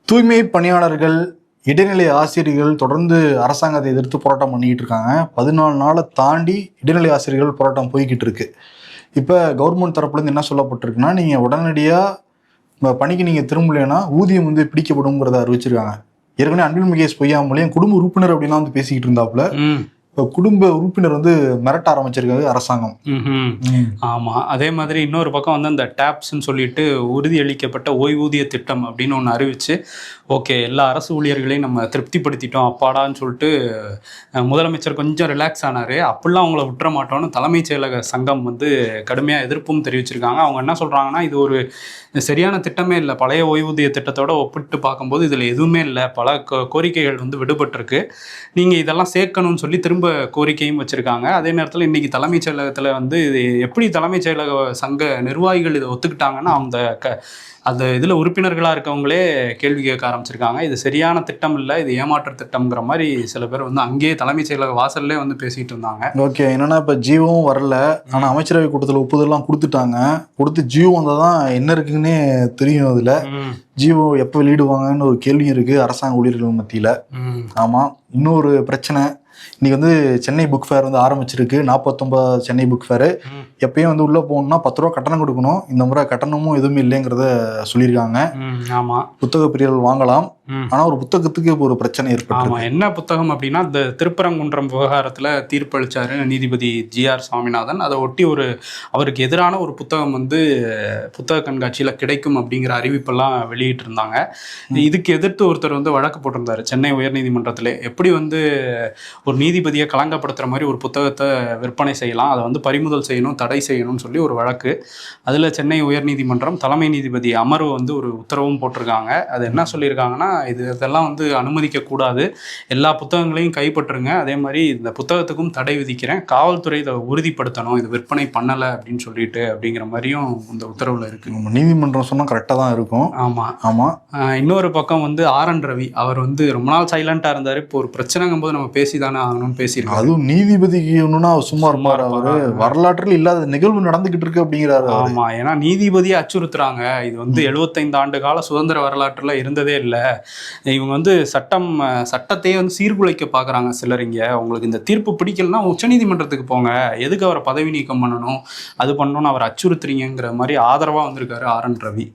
தூய்மை பணியாளர்கள், இடைநிலை ஆசிரியர்கள் தொடர்ந்து அரசாங்கத்தை எதிர்த்து போராட்டம் பண்ணிக்கிட்டு இருக்காங்க. 14 நாளை தாண்டி இடைநிலை ஆசிரியர்கள் போராட்டம் போய்கிட்டு இருக்கு. இப்போ கவர்மெண்ட் தரப்புலேருந்து என்ன சொல்லப்பட்டிருக்குன்னா, நீங்கள் உடனடியாக பணிக்கு நீங்கள் திரும்பலைன்னா ஊதியம் பிடிக்கப்படுங்கிறத அறிவிச்சிருக்காங்க. ஏற்கனவே அன்பில் மகேஷ் பொய்யாமொழியும் குடும்ப உறுப்பினர் அப்படின்னா பேசிக்கிட்டு இருந்தாப்புல. இப்போ குடும்ப உறுப்பினர் மிரட்ட ஆரம்பிச்சிருக்காரு அரசாங்கம். ஆமா, அதே மாதிரி இன்னொரு பக்கம் அந்த டேப்ஸ்ன்னு சொல்லிட்டு உறுதியளிக்கப்பட்ட ஓய்வூதிய திட்டம் அப்படின்னு ஒன்று அறிவிச்சு, ஓகே எல்லா அரசு ஊழியர்களையும் நம்ம திருப்திப்படுத்திட்டோம் அப்பாடான்னு சொல்லிட்டு முதலமைச்சர் கொஞ்சம் ரிலாக்ஸ் ஆனாரு. அப்படிலாம் அவங்கள விட்டுற மாட்டோம்னு தலைமைச் செயலக சங்கம் கடுமையாக எதிர்ப்பும் தெரிவிச்சிருக்காங்க. அவங்க என்ன சொல்றாங்கன்னா, இது ஒரு சரியான திட்டமே இல்லை, பழைய ஓய்வூதிய திட்டத்தோட ஒப்பிட்டு பார்க்கும்போது இதில் எதுவுமே இல்லை, பல கோரிக்கைகள் விடுபட்டிருக்கு, நீங்கள் இதெல்லாம் சேர்க்கணும்னு சொல்லி திரும்ப கோரிக்கையும் வச்சிருக்காங்க. அதே நேரத்தில் இன்னைக்கு தலைமைச் செயலகத்தில் இது எப்படி தலைமைச் செயலக சங்க நிர்வாகிகள் இதை ஒத்துக்கிட்டாங்கன்னா, அந்த இதில் உறுப்பினர்களாக இருக்கவங்களே கேள்வி கேட்க ஆரம்பிச்சிருக்காங்க. இது சரியான திட்டம் இல்லை, இது ஏமாற்று திட்டம்ங்கிற மாதிரி சில பேர் அங்கேயே தலைமைச் செயலக வாசல்லே பேசிகிட்டு இருந்தாங்க. ஓகே, என்னன்னா இப்போ ஜியோவும் வரல, ஆனால் அமைச்சரவை கூட்டத்தில் ஒப்புதல்லாம் கொடுத்துட்டாங்க. கொடுத்து ஜியோ வந்தால் தான் என்ன இருக்குன்னே தெரியும். அதில் ஜியோ எப்போ வெளியிடுவாங்கன்னு ஒரு கேள்வியும் இருக்குது அரசாங்க ஊழியர்கள் மத்தியில். ஆமாம், இன்னொரு பிரச்சனை, இன்னைக்கு சென்னை புக் ஃபேர் ஆரம்பிச்சிருக்கு. 49 சென்னை புக் ஃபேரு. எப்பயும் உள்ள போகணும்னா 10 ரூபா கட்டணம் கொடுக்கணும். இந்த முறை கட்டணமும் எதுவுமே இல்லைங்கிறத சொல்லியிருக்காங்க. ஆமா, புத்தக பிரியர்கள் வாங்கலாம். ஆனா ஒரு புத்தகத்துக்கு ஒரு பிரச்சனை ஏற்பட்டு. என்ன புத்தகம் அப்படின்னா, இந்த திருப்பரங்குன்றம் விவகாரத்துல தீர்ப்பளிச்சாரு நீதிபதி GR சுவாமிநாதன். அதை ஒட்டி அவருக்கு எதிரான ஒரு புத்தகம் புத்தக கண்காட்சியில கிடைக்கும் அப்படிங்கிற அறிவிப்பெல்லாம் வெளியிட்டு இருந்தாங்க. இதுக்கு எதிர்த்து ஒருத்தர் வழக்கு போட்டிருந்தாரு சென்னை உயர்நீதிமன்றத்திலே. எப்படி ஒரு நீதிபதியை களங்கப்படுத்துற மாதிரி ஒரு புத்தகத்தை விற்பனை செய்யலாம், அதை பறிமுதல் செய்யணும், தடை செய்யணும்னு சொல்லி ஒரு வழக்கு. அதுல சென்னை உயர்நீதிமன்றம் தலைமை நீதிபதி அமர்வு ஒரு உத்தரவும் போட்டிருக்காங்க. அது என்ன சொல்லியிருக்காங்கன்னா, இதெல்லாம் அனுமதிக்க கூடாது, எல்லா புத்தகங்களையும் கைப்பற்றுங்க, அதே மாதிரி இந்த புத்தகத்துக்கும் தடை விதிக்கிறேன், காவல்துறை இதை உறுதிப்படுத்தணும், இது விற்பனை பண்ணலை அப்படின்னு சொல்லிட்டு அப்படிங்கிற மாதிரியும் இந்த உத்தரவுல இருக்கு. நீதிமன்றம் சொன்னா கரெக்டாக தான் இருக்கும். ஆமா ஆமா. இன்னொரு பக்கம் RN ரவி அவர் ரொம்ப நாள் சைலண்டா இருந்தாரு. இப்போ ஒரு பிரச்சனைங்கும் போது நம்ம பேசிதானே ஆகணும்னு பேசியிருக்காரு. அதுவும் நீதிபதிக்கு ஒண்ணுன்னா சும்மா இருப்பாரு. அவரு வரலாற்றில் இல்லாத நிகழ்வு நடந்துகிட்டு இருக்கு அப்படிங்கிறாரு. ஆமா, ஏன்னா நீதிபதியை அச்சுறுத்துறாங்க. இது 75 ஆண்டு கால சுதந்திர வரலாற்றுல இருந்ததே இல்லை. இவங்க சட்டத்தையே சீர்குலைக்க பார்க்குறாங்க சிலர். இங்கே உங்களுக்கு இந்த தீர்ப்பு பிடிக்கலன்னா உச்சநீதிமன்றத்துக்கு போங்க, எதுக்கு அவரை பதவி நீக்கம் பண்ணணும், அது பண்ணணும்னு அவர் அச்சுறுத்துறீங்கிற மாதிரி ஆதரவாக வந்திருக்காரு RN ரவி.